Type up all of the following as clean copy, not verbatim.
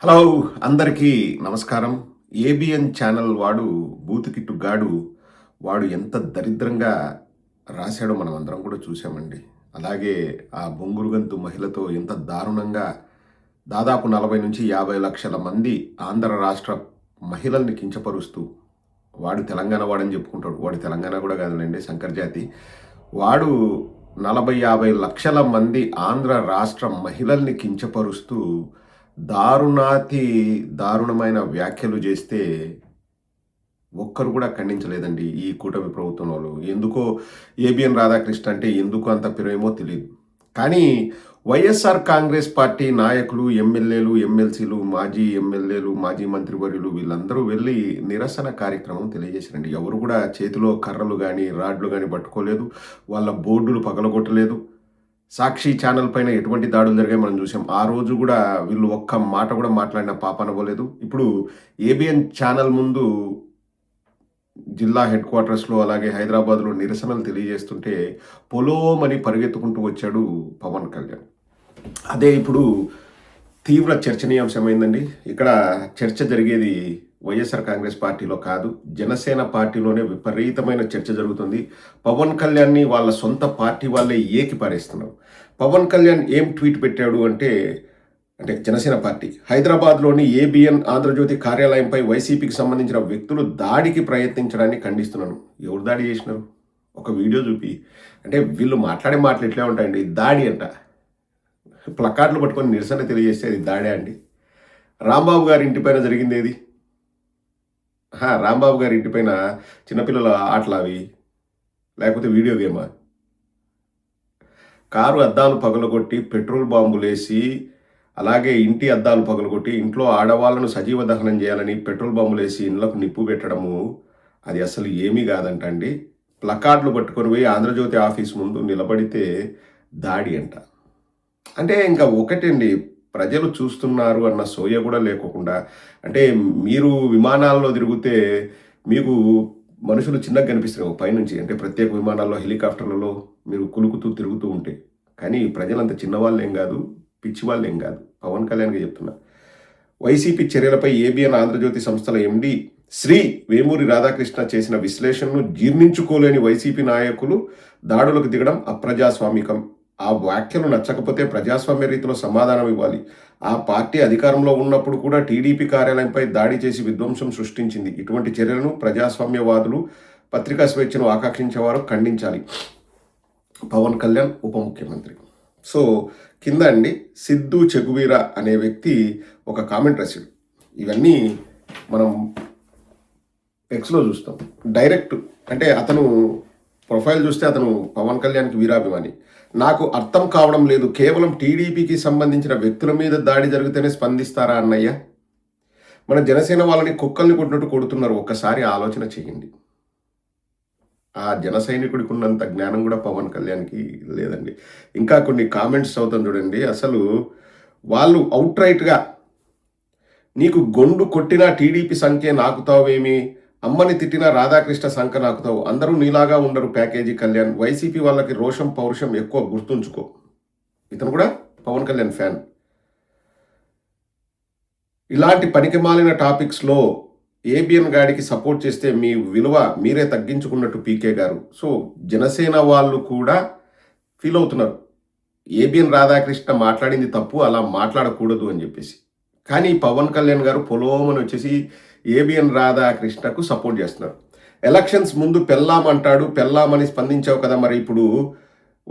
Hello అందరికీ నమస్కారం. ABN channel వాడు బూతుకిట్టు గాడు వాడు ఎంత దరిద్రంగా రాశాడో మనం అందరం కూడా చూసామండి. అలాగే ఆ బొంగురుగంతు మహిళతో ఎంత దారుణంగా దాదాపు 40-50 లక్షల మంది ఆంధ్ర రాష్ట్ర మహిళల్ని కించపరుస్తూ వాడు తెలంగాణ వాడని చెప్పుకుంటాడు. వాడు తెలంగాణ కూడా కాదులేండి, శంకర్ జాతి. వాడు 40-50 లక్షల మంది ఆంధ్ర రాష్ట్ర మహిళల్ని కించపరుస్తూ దారుణాతి దారుణమైన వ్యాఖ్యలు చేస్తే ఒక్కరు కూడా ఖండించలేదండి ఈ కూటమి ప్రభుత్వం వాళ్ళు. ఎందుకో ఏబిఎన్ రాధాకృష్ణ అంటే ఎందుకు అంత ప్రేమో తెలియదు. కానీ వైఎస్ఆర్ కాంగ్రెస్ పార్టీ నాయకులు, ఎమ్మెల్యేలు, ఎమ్మెల్సీలు, మాజీ ఎమ్మెల్యేలు, మాజీ మంత్రివర్యులు వీళ్ళందరూ వెళ్ళి నిరసన కార్యక్రమం తెలియజేశారండి. ఎవరు కూడా చేతిలో కర్రలు కానీ రాడ్లు కానీ పట్టుకోలేదు, వాళ్ళ బోర్డులు పగలగొట్టలేదు. సాక్షి ఛానల్ పైన ఎటువంటి దాడులు జరిగాయి మనం చూసాం. ఆ రోజు కూడా వీళ్ళు ఒక్క మాట కూడా మాట్లాడిన పాపనవ్వలేదు. ఇప్పుడు ఏబిఎన్ ఛానల్ ముందు జిల్లా హెడ్ క్వార్టర్స్లో అలాగే హైదరాబాద్లో నిరసనలు తెలియజేస్తుంటే పొలోమని పరిగెత్తుకుంటూ వచ్చాడు పవన్ కళ్యాణ్. అదే ఇప్పుడు తీవ్ర చర్చనీయాంశమైందండి. ఇక్కడ చర్చ జరిగేది వైఎస్ఆర్ కాంగ్రెస్ పార్టీలో కాదు, జనసేన పార్టీలోనే విపరీతమైన చర్చ జరుగుతుంది. పవన్ కళ్యాణ్ని వాళ్ళ సొంత పార్టీ వాళ్ళే ఏకి పారేస్తున్నారు. పవన్ కళ్యాణ్ ఏం ట్వీట్ పెట్టాడు అంటే జనసేన పార్టీ హైదరాబాద్లోని ఏబిఎన్ ఆంధ్రజ్యోతి కార్యాలయంపై వైసీపీకి సంబంధించిన వ్యక్తులు దాడికి ప్రయత్నించడాన్ని ఖండిస్తున్నాను. ఎవరు దాడి చేసినారు? ఒక వీడియో చూపి. వీళ్ళు మాట్లాడే మాటలు ఎట్లా ఉంటాయండి? దాడి అంట, ప్లకార్డులు పట్టుకొని నిరసన తెలియజేస్తే అది దాడే అండి? రాంబాబు గారి ఇంటిపైన జరిగింది ఏది? రాంబాబు గారి ఇంటిపైన చిన్నపిల్లల ఆటలు అవి, లేకపోతే వీడియో గేమా? కారు అద్దాలు పగలగొట్టి పెట్రోల్ బాంబులేసి, అలాగే ఇంటి అద్దాలు పగలగొట్టి ఇంట్లో ఆడవాళ్లను సజీవ దహనం చేయాలని పెట్రోల్ బాంబులేసి ఇళ్లకు నిప్పు పెట్టడము అది అసలు ఏమీ కాదంట అండి. ప్లకార్డులు పట్టుకొని పోయి ఆంధ్రజ్యోతి ఆఫీస్ ముందు నిలబడితే దాడి అంట. ఇంకా ఒకటండి, ప్రజలు చూస్తున్నారు అన్న సోయ కూడా లేకోకుండా, మీరు విమానాల్లో తిరిగితే మీకు మనుషులు చిన్నగా కనిపిస్తారు పైనుంచి, ప్రత్యేక విమానాల్లో హెలికాప్టర్లలో మీరు కులుకుతూ తిరుగుతూ ఉంటే. కానీ ప్రజలంత చిన్నవాళ్ళు ఏం కాదు, పిచ్చి వాళ్ళు ఏం కాదు. పవన్ కళ్యాణ్గా చెప్తున్నా. వైసీపీ చర్యలపై ఏబిఎన్ ఆంధ్రజ్యోతి సంస్థల ఎండి శ్రీ వేమూరి రాధాకృష్ణ చేసిన విశ్లేషణను జీర్ణించుకోలేని వైసీపీ నాయకులు దాడులకు దిగడం అప్రజాస్వామికం. ఆ వ్యాఖ్యలు నచ్చకపోతే ప్రజాస్వామ్య రీతిలో సమాధానం ఇవ్వాలి. ఆ పార్టీ అధికారంలో ఉన్నప్పుడు కూడా టీడీపీ కార్యాలయంపై దాడి చేసి విధ్వంసం సృష్టించింది. ఇటువంటి చర్యలను ప్రజాస్వామ్యవాదులు, పత్రికా స్వేచ్ఛను ఆకాంక్షించేవారు ఖండించాలి. పవన్ కళ్యాణ్ ఉప ముఖ్యమంత్రి. సో కింద సిద్ధు చెగువీరా అనే వ్యక్తి ఒక కామెంట్ రాశాడు. ఇవన్నీ మనం ఎక్స్లో చూస్తాం. డైరెక్ట్ అతను ప్రొఫైల్ చూస్తే అతను పవన్ కళ్యాణ్కి వీరాభిమాని. నాకు అర్థం కావడం లేదు, కేవలం టీడీపీకి సంబంధించిన వ్యక్తుల మీద దాడి జరిగితేనే స్పందిస్తారా అన్నయ్య? మన జనసేన వాళ్ళని కుక్కల్ని కొట్టినట్టు కొడుతున్నారు. ఒక్కసారి ఆలోచన చేయండి. ఆ జన సైనికుడికి ఉన్నంత జ్ఞానం కూడా పవన్ కళ్యాణ్కి లేదండి. ఇంకా కొన్ని కామెంట్స్ చదువుతాం చూడండి. అసలు వాళ్ళు అవుట్ రైట్గా నీకు గొండు కొట్టినా టీడీపీ సంఖ్య నాకుతావేమి, అమ్మని తిట్టినా రాధాకృష్ణ సంఖ నాకుతావు, అందరూ నీలాగా ఉండరు ప్యాకేజీ కళ్యాణ్, వైసీపీ వాళ్ళకి రోషం పౌరుషం ఎక్కువ, గుర్తుంచుకో. ఇతను కూడా పవన్ కళ్యాణ్ ఫ్యాన్. ఇలాంటి పనికిమాలిన టాపిక్స్లో ఏబిఎన్ గాడికి సపోర్ట్ చేస్తే మీ విలువ మీరే తగ్గించుకున్నట్టు పీకే గారు. సో జనసేన వాళ్ళు కూడా ఫీల్ అవుతున్నారు, ఏబిఎన్ రాధాకృష్ణ మాట్లాడింది తప్పు, అలా మాట్లాడకూడదు అని చెప్పేసి. కానీ పవన్ కళ్యాణ్ గారు పొలోమని వచ్చేసి ఏబిఎన్ రాధాకృష్ణకు సపోర్ట్ చేస్తున్నారు. ఎలక్షన్స్ ముందు పెళ్ళామంటాడు, పెళ్ళామని స్పందించావు కదా, మరి ఇప్పుడు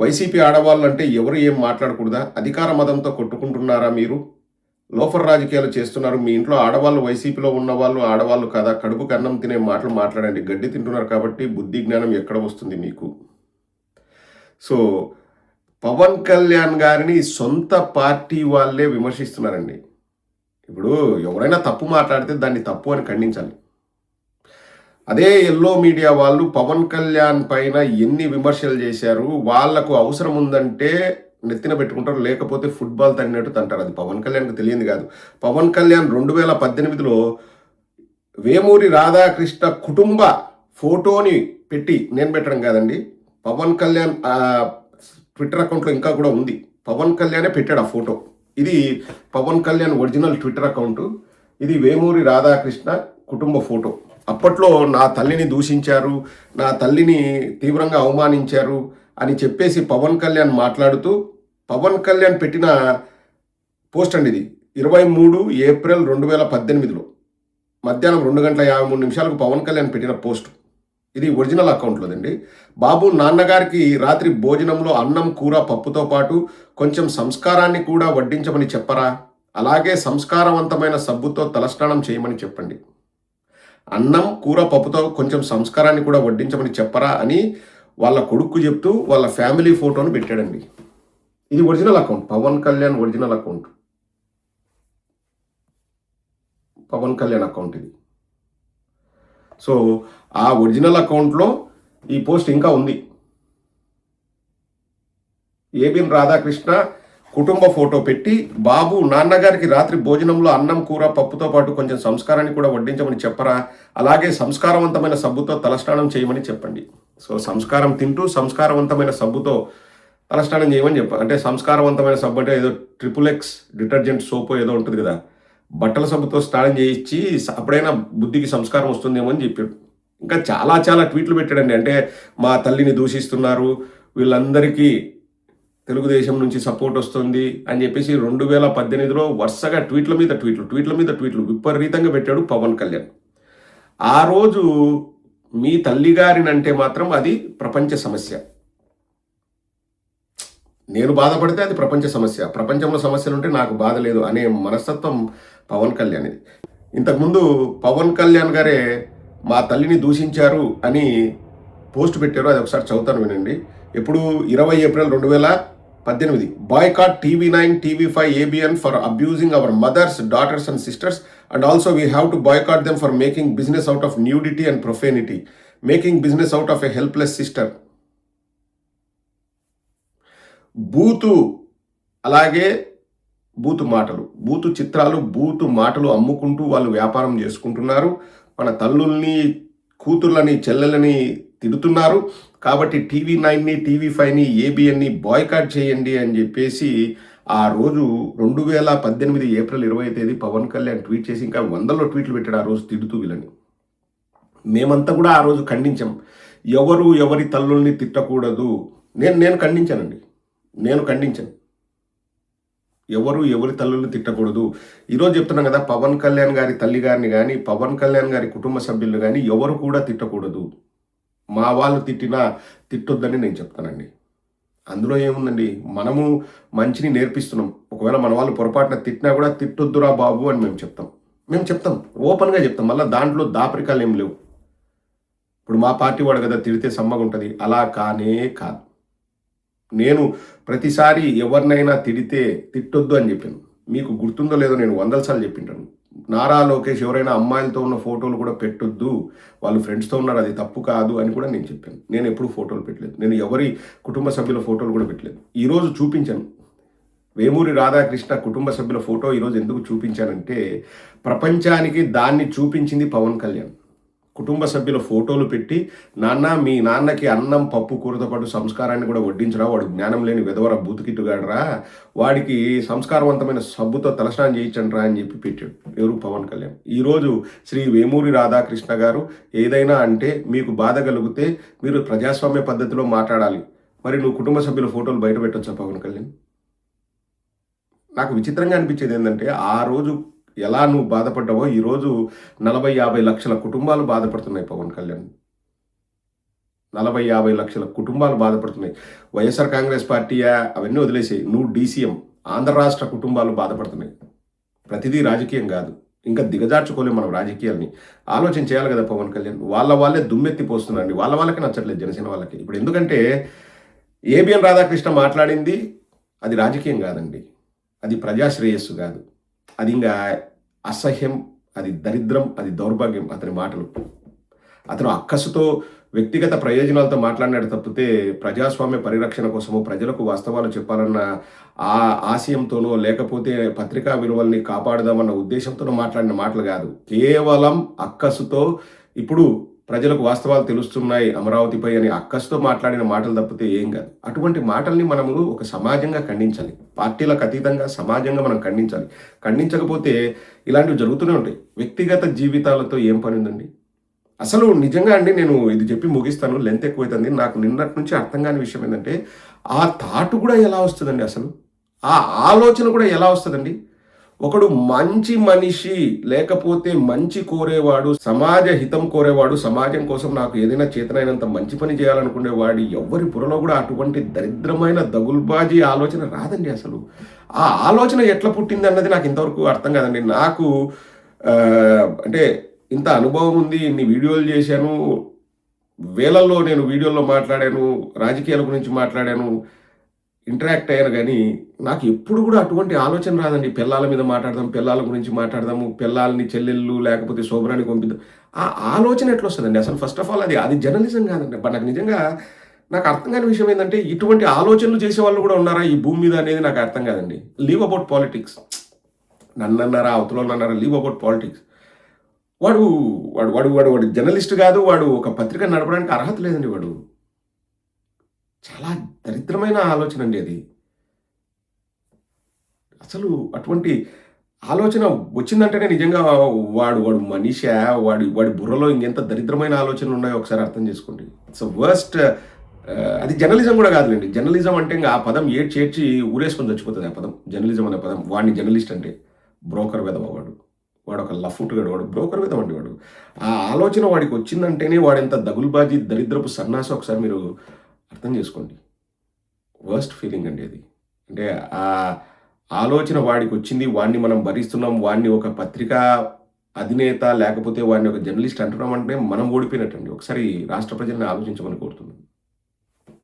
వైసీపీ ఆడవాళ్ళు అంటే ఎవరు ఏం మాట్లాడకూడదా? అధికార మతంతో కొట్టుకుంటున్నారా మీరు? లోఫర్ రాజకీయాలు చేస్తున్నారు. మీ ఇంట్లో ఆడవాళ్ళు వైసీపీలో ఉన్న వాళ్ళు ఆడవాళ్ళు కదా, కడుపుకు అన్నం తినే మాటలు మాట్లాడండి. గడ్డి తింటున్నారు కాబట్టి బుద్ధి జ్ఞానం ఎక్కడ వస్తుంది మీకు? సో పవన్ కళ్యాణ్ గారిని సొంత పార్టీ వాళ్ళే విమర్శిస్తున్నారండి. ఇప్పుడు ఎవరైనా తప్పు మాట్లాడితే దాన్ని తప్పు అని ఖండించాలి. అదే ఎల్లో మీడియా వాళ్ళు పవన్ కళ్యాణ్ పైన ఎన్ని విమర్శలు చేశారు, వాళ్లకు అవసరం ఉందంటే నెత్తిన పెట్టుకుంటారు, లేకపోతే ఫుట్బాల్ తన్నట్టు తంటారు. అది పవన్ కళ్యాణ్కి తెలియదు కాదు. పవన్ కళ్యాణ్ 2018లో వేమూరి రాధాకృష్ణ కుటుంబ ఫోటోని పెట్టి, నేను పెట్టడం కాదండి, పవన్ కళ్యాణ్ ట్విట్టర్ అకౌంట్లో ఇంకా కూడా ఉంది, పవన్ కళ్యాణే పెట్టాడు ఆ ఫోటో. ఇది Pawan Kalyan original Twitter account. ఇది వేమూరి రాధాకృష్ణ కుటుంబ ఫోటో. అప్పట్లో నా తల్లిని దూషించారు, నా తల్లిని తీవ్రంగా అవమానించారు అని చెప్పేసి పవన్ కళ్యాణ్ మాట్లాడుతూ పవన్ కళ్యాణ్ పెట్టిన పోస్ట్ అండి ఇది. 23 ఏప్రిల్ 2018లో మధ్యాహ్నం 2:53 పవన్ కళ్యాణ్ పెట్టిన పోస్ట్. ఇది ఒరిజినల్ అకౌంట్లోదండి. బాబు, నాన్నగారికి రాత్రి భోజనంలో అన్నం కూర పప్పుతో పాటు కొంచెం సంస్కారాన్ని కూడా వడ్డించమని చెప్పరా, అలాగే సంస్కారవంతమైన సబ్బుతో తలస్నానం చేయమని చెప్పండి. అన్నం కూర పప్పుతో కొంచెం సంస్కారాన్ని కూడా వడ్డించమని చెప్పరా అని వాళ్ళ కొడుకు చెప్తూ వాళ్ళ ఫ్యామిలీ ఫోటోను పెట్టాడండి. ఇది original account, Pawan Kalyan original account, Pawan Kalyan account ఇది. సో ఆ ఒరిజినల్ అకౌంట్లో ఈ పోస్ట్ ఇంకా ఉంది. ఏబిఎన్ రాధాకృష్ణ కుటుంబ ఫోటో పెట్టి, బాబు, నాన్నగారికి రాత్రి భోజనంలో అన్నం కూర పప్పుతో పాటు కొంచెం సంస్కారాన్ని కూడా వడ్డించమని చెప్పరా, అలాగే సంస్కారవంతమైన సబ్బుతో తలస్నానం చేయమని చెప్పండి. సో సంస్కారం తింటూ సంస్కారవంతమైన సబ్బుతో తలస్నానం చేయమని చెప్పారు. అంటే సంస్కారవంతమైన సబ్బు అంటే ఏదో XXX డిటర్జెంట్ సోప్ ఏదో ఉంటుంది కదా, బట్టల సబ్బుతో స్నానం చేయించి అప్పుడైనా బుద్ధికి సంస్కారం వస్తుందేమో అని చెప్పాడు. ఇంకా చాలా చాలా ట్వీట్లు పెట్టాడండి. అంటే మా తల్లిని దూషిస్తున్నారు, వీళ్ళందరికీ తెలుగుదేశం నుంచి సపోర్ట్ వస్తుంది అని చెప్పేసి 2018లో వరుసగా ట్వీట్ల మీద ట్వీట్లు విపరీతంగా పెట్టాడు పవన్ కళ్యాణ్. ఆ రోజు మీ తల్లిగారినంటే మాత్రం అది ప్రపంచ సమస్య, నేను బాధపడితే అది ప్రపంచ సమస్య, ప్రపంచంలో సమస్యలు ఉంటే నాకు బాధ లేదు అనే మనస్తత్వం పవన్ కళ్యాణ్ ఇది. ఇంతకుముందు పవన్ కళ్యాణ్ గారే మా తల్లిని దూషించారు అని పోస్ట్ పెట్టారు, అది ఒకసారి చదువుతాను వినండి. ఎప్పుడు 20 April 2018, boycott TV9, TV5, ABN for abusing our mothers, daughters and sisters, and also we have to boycott them for making business out of nudity and profanity, making business out of a helpless sister. బూతు, అలాగే బూతు మాటలు, బూతు చిత్రాలు, బూతు మాటలు అమ్ముకుంటూ వాళ్ళు వ్యాపారం చేసుకుంటున్నారు. మన తల్లుల్ని, కూతుర్లని, చెల్లెలని తిడుతున్నారు. కాబట్టి TV9ని, TV5ని, ABNని బాయ్కాట్ చేయండి అని చెప్పేసి ఆ రోజు 2018 ఏప్రిల్ 20 పవన్ కళ్యాణ్ ట్వీట్ చేసి ఇంకా 100లో ట్వీట్లు పెట్టాడు ఆ రోజు తిడుతూ వీళ్ళని. మేమంతా కూడా ఆ రోజు ఖండించాం. ఎవరు ఎవరి తల్లుల్ని తిట్టకూడదు. నేను ఖండించానండి, నేను ఖండించాను. ఎవరు ఎవరి తల్లుల్ని తిట్టకూడదు. ఈరోజు చెప్తున్నాం కదా, పవన్ కళ్యాణ్ గారి తల్లి గారిని కానీ, పవన్ కళ్యాణ్ గారి కుటుంబ సభ్యులను కానీ ఎవరు కూడా తిట్టకూడదు. మా వాళ్ళు తిట్టినా తిట్టొద్దని నేను చెప్తానండి. అందులో ఏముందండి, మనము మంచిని నేర్పిస్తున్నాం. ఒకవేళ మన వాళ్ళు పొరపాటున తిట్టినా కూడా తిట్టొద్దురా బాబు అని మేము చెప్తాం, ఓపెన్గా చెప్తాం. మళ్ళీ దాంట్లో దాపరికాలు ఏం లేవు. ఇప్పుడు మా పార్టీ వాడు కదా తిడితే సమ్మగా ఉంటుంది, అలా కానే కాదు. నేను ప్రతిసారి ఎవరినైనా తిడితే తిట్టొద్దు అని చెప్పాను. మీకు గుర్తుందో లేదో, నేను 100 సార్లు చెప్పింటాను. నారా లోకేష్ ఎవరైనా అమ్మాయిలతో ఉన్న ఫోటోలు కూడా పెట్టొద్దు, వాళ్ళు ఫ్రెండ్స్తో ఉన్నారు, అది తప్పు కాదు అని కూడా నేను చెప్పాను. నేను ఎప్పుడు ఫోటోలు పెట్టలేదు, నేను ఎవరి కుటుంబ సభ్యుల ఫోటోలు కూడా పెట్టలేదు. ఈరోజు చూపించాను వేమూరి రాధాకృష్ణ కుటుంబ సభ్యుల ఫోటో. ఈరోజు ఎందుకు చూపించానంటే, ప్రపంచానికి దాన్ని చూపించింది పవన్ కళ్యాణ్. కుటుంబ సభ్యుల ఫోటోలు పెట్టి, నాన్న, మీ నాన్నకి అన్నం పప్పు కూరతో పాటు సంస్కారాన్ని కూడా వడ్డించరా, వాడు జ్ఞానం లేని వెధవర బూతుకిట్టుగాడరా, వాడికి సంస్కారవంతమైన సబ్బుతో తలస్నానం చేయించండిరా అని చెప్పి పెట్టాడు ఎవరు, పవన్ కళ్యాణ్. ఈరోజు శ్రీ వేమూరి రాధాకృష్ణ గారు ఏదైనా అంటే మీకు బాధ కలిగితే మీరు ప్రజాస్వామ్య పద్ధతిలో మాట్లాడాలి. మరి నువ్వు కుటుంబ సభ్యుల ఫోటోలు బయట పెట్టొచ్చా పవన్ కళ్యాణ్? నాకు విచిత్రంగా అనిపించేది ఏంటంటే, ఆ రోజు ఎలా నువ్వు బాధపడ్డావో ఈరోజు 40-50 లక్షల కుటుంబాలు బాధపడుతున్నాయి పవన్ కళ్యాణ్. 40-50 లక్షల కుటుంబాలు బాధపడుతున్నాయి. వైఎస్ఆర్ కాంగ్రెస్ పార్టీ అవన్నీ వదిలేసి నువ్వు DCM, ఆంధ్ర రాష్ట్ర కుటుంబాలు బాధపడుతున్నాయి. ప్రతిదీ రాజకీయం కాదు, ఇంకా దిగజార్చుకోలేము మనం రాజకీయాల్ని. ఆలోచన చేయాలి కదా పవన్ కళ్యాణ్. వాళ్ళే దుమ్మెత్తి పోస్తున్నారండి, వాళ్ళకి నచ్చట్లేదు జనసేన వాళ్ళకి. ఇప్పుడు ఎందుకంటే ఏబిఎన్ రాధాకృష్ణ మాట్లాడింది అది రాజకీయం కాదండి, అది ప్రజాశ్రేయస్సు కాదు, అది ఇంకా అసహ్యం, అది దరిద్రం, అది దౌర్భాగ్యం అతని మాటలు. అతను అక్కసుతో వ్యక్తిగత ప్రయోజనాలతో మాట్లాడినాడు తప్పితే ప్రజాస్వామ్య పరిరక్షణ కోసమో ప్రజలకు వాస్తవాలు చెప్పాలన్న ఆ ఆశయంతోనో లేకపోతే పత్రికా విలువల్ని కాపాడుదామన్న ఉద్దేశంతోనో మాట్లాడిన మాటలు కాదు. కేవలం అక్కసుతో. ఇప్పుడు ప్రజలకు వాస్తవాలు తెలుస్తున్నాయి అమరావతిపై అని అక్కసుతో మాట్లాడిన మాటలు తప్పితే ఏం కాదు. అటువంటి మాటల్ని మనము ఒక సమాజంగా ఖండించాలి. పార్టీలకు అతీతంగా సమాజంగా మనం ఖండించాలి. ఖండించకపోతే ఇలాంటివి జరుగుతూనే ఉంటాయి. వ్యక్తిగత జీవితాలతో ఏం పని ఉందండి? అసలు నిజంగా అండి, నేను ఇది చెప్పి ముగిస్తాను. లెంత్ ఎక్కువైతుంది. నాకు నిన్నటి నుంచి అర్థం కాని విషయం ఏంటంటే, ఆ థాట్ కూడా ఎలా వస్తుందండి అసలు? ఆ ఆలోచన కూడా ఎలా వస్తుందండి? ఒకడు మంచి మనిషి, లేకపోతే మంచి కోరేవాడు, సమాజ హితం కోరేవాడు, సమాజం కోసం నాకు ఏదైనా చేతనైనంత మంచి పని చేయాలనుకునేవాడు ఎవ్వరి బుర్రలో కూడా అటువంటి దరిద్రమైన దగుల్బాజీ ఆలోచన రాదండి అసలు. ఆ ఆలోచన ఎట్లా పుట్టింది అన్నది నాకు ఇంతవరకు అర్థం కాదండి. నాకు అంటే ఇంత అనుభవం ఉంది, ఇన్ని వీడియోలు చేశాను, వేలల్లో నేను వీడియోల్లో మాట్లాడాను, రాజకీయాల గురించి మాట్లాడాను, ఇంటరాక్ట్ అయ్యారు. కానీ నాకు ఎప్పుడు కూడా అటువంటి ఆలోచన రాదండి. పిల్లల మీద మాట్లాడదాం, పిల్లల గురించి మాట్లాడదాము, పిల్లల్ని చెల్లెళ్ళు లేకపోతే శోభనానికి పంపిద్దాం. ఆ ఆలోచన ఎట్లా వస్తుందండి అసలు? ఫస్ట్ ఆఫ్ ఆల్ అది జర్నలిజం కాదండి. బట్ నాకు నిజంగా నాకు అర్థం కాని విషయం ఏంటంటే, ఇటువంటి ఆలోచనలు చేసే వాళ్ళు కూడా ఉన్నారా ఈ భూమి మీద అనేది నాకు అర్థం కాదండి. Leave about politics. నన్నన్నారా, అవతల అన్నారా, లీవ్ అబౌట్ పాలిటిక్స్. వాడు వాడు వాడు వాడు వాడు జర్నలిస్ట్ కాదు, వాడు ఒక పత్రిక నడపడానికి అర్హత లేదండి. వాడు చాలా దరిద్రమైన ఆలోచన అండి అది. అసలు అటువంటి ఆలోచన వచ్చిందంటేనే నిజంగా వాడు వాడు మనిషా, వాడి వాడి బుర్రలో ఇంకెంత దరిద్రమైన ఆలోచనలు ఉన్నాయో ఒకసారి అర్థం చేసుకోండి. It's worst. అది జర్నలిజం కూడా కాదులేండి. జర్నలిజం అంటే ఇంకా ఆ పదం ఏడ్చి ఏడ్చి ఊరేసుకొని చచ్చిపోతుంది. ఆ పదం జర్నలిజం అనే పదం. వాడిని జర్నలిస్ట్ అంటే బ్రోకర్ వెధవ వాడు. వాడు ఒక లఫుట్గాడు, వాడు బ్రోకర్ విధం అండి వాడు. ఆ ఆలోచన వాడికి వచ్చిందంటేనే వాడెంత దగులుబాజీ దరిద్రపు సన్నాసి ఒకసారి మీరు అర్థం చేసుకోండి. వర్స్ట్ ఫీలింగ్ అండి అది. అంటే ఆ ఆలోచన వాడికి వచ్చింది, వాడిని మనం భరిస్తున్నాం, వాడిని ఒక పత్రికా అధినేత లేకపోతే వాడిని ఒక జర్నలిస్ట్ అంటున్నాం అంటే మనం ఓడిపోయినట్టండి. ఒకసారి రాష్ట్ర ప్రజల్ని ఆలోచించమని కోరుతున్నాను.